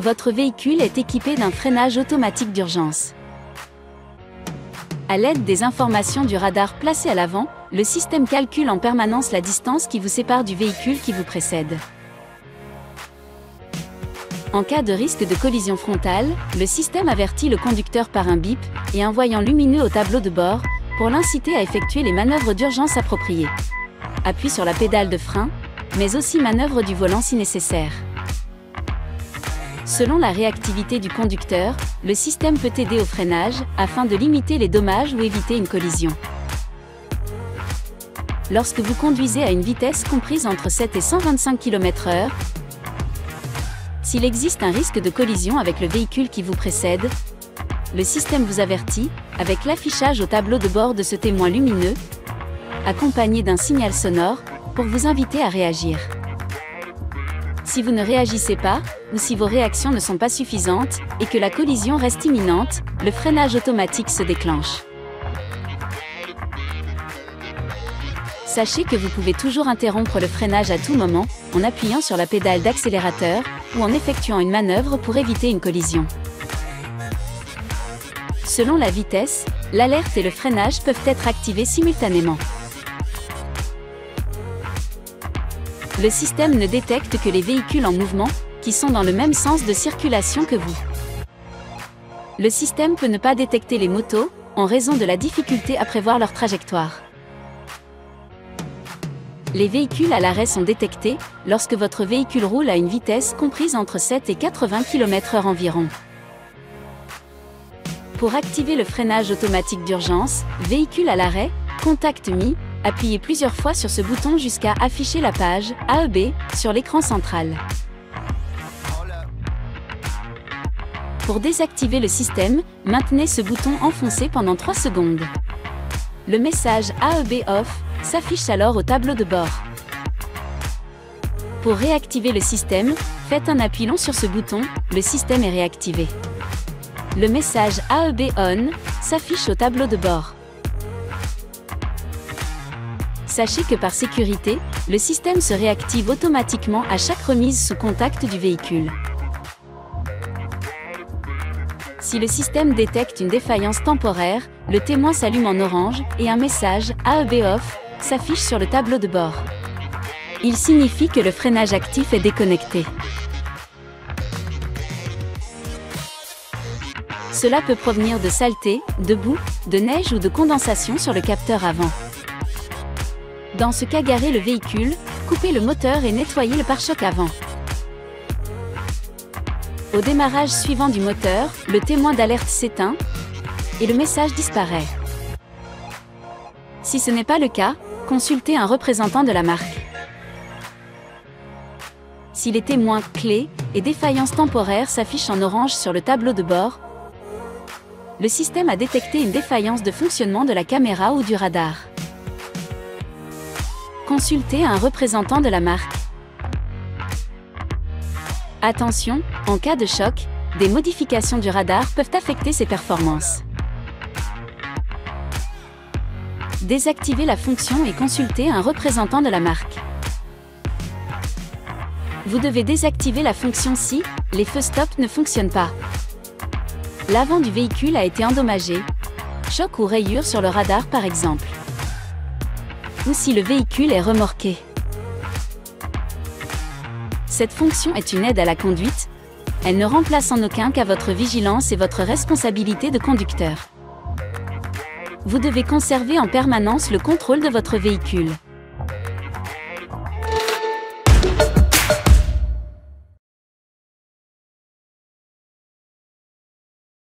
Votre véhicule est équipé d'un freinage automatique d'urgence. À l'aide des informations du radar placé à l'avant, le système calcule en permanence la distance qui vous sépare du véhicule qui vous précède. En cas de risque de collision frontale, le système avertit le conducteur par un bip et un voyant lumineux au tableau de bord pour l'inciter à effectuer les manœuvres d'urgence appropriées. Appui sur la pédale de frein, mais aussi manœuvre du volant si nécessaire. Selon la réactivité du conducteur, le système peut aider au freinage afin de limiter les dommages ou éviter une collision. Lorsque vous conduisez à une vitesse comprise entre 7 et 125 km/h, s'il existe un risque de collision avec le véhicule qui vous précède, le système vous avertit, avec l'affichage au tableau de bord de ce témoin lumineux, accompagné d'un signal sonore, pour vous inviter à réagir. Si vous ne réagissez pas, ou si vos réactions ne sont pas suffisantes, et que la collision reste imminente, le freinage automatique se déclenche. Sachez que vous pouvez toujours interrompre le freinage à tout moment, en appuyant sur la pédale d'accélérateur, ou en effectuant une manœuvre pour éviter une collision. Selon la vitesse, l'alerte et le freinage peuvent être activés simultanément. Le système ne détecte que les véhicules en mouvement, qui sont dans le même sens de circulation que vous. Le système peut ne pas détecter les motos, en raison de la difficulté à prévoir leur trajectoire. Les véhicules à l'arrêt sont détectés lorsque votre véhicule roule à une vitesse comprise entre 7 et 80 km/h environ. Pour activer le freinage automatique d'urgence, véhicule à l'arrêt, contact mis, appuyez plusieurs fois sur ce bouton jusqu'à afficher la page AEB sur l'écran central. Pour désactiver le système, maintenez ce bouton enfoncé pendant 3 secondes. Le message AEB Off s'affiche alors au tableau de bord. Pour réactiver le système, faites un appui long sur ce bouton, le système est réactivé. Le message AEB On s'affiche au tableau de bord. Sachez que par sécurité, le système se réactive automatiquement à chaque remise sous contact du véhicule. Si le système détecte une défaillance temporaire, le témoin s'allume en orange et un message AEB Off s'affiche sur le tableau de bord. Il signifie que le freinage actif est déconnecté. Cela peut provenir de saleté, de boue, de neige ou de condensation sur le capteur avant. Dans ce cas, garez le véhicule, coupez le moteur et nettoyez le pare-choc avant. Au démarrage suivant du moteur, le témoin d'alerte s'éteint et le message disparaît. Si ce n'est pas le cas, consultez un représentant de la marque. Si les témoins clés et défaillances temporaires s'affichent en orange sur le tableau de bord, le système a détecté une défaillance de fonctionnement de la caméra ou du radar. Consultez un représentant de la marque. Attention, en cas de choc, des modifications du radar peuvent affecter ses performances. Désactivez la fonction et consultez un représentant de la marque. Vous devez désactiver la fonction si les feux stop ne fonctionnent pas. L'avant du véhicule a été endommagé, choc ou rayure sur le radar par exemple. Ou si le véhicule est remorqué. Cette fonction est une aide à la conduite. Elle ne remplace en aucun cas votre vigilance et votre responsabilité de conducteur. Vous devez conserver en permanence le contrôle de votre véhicule.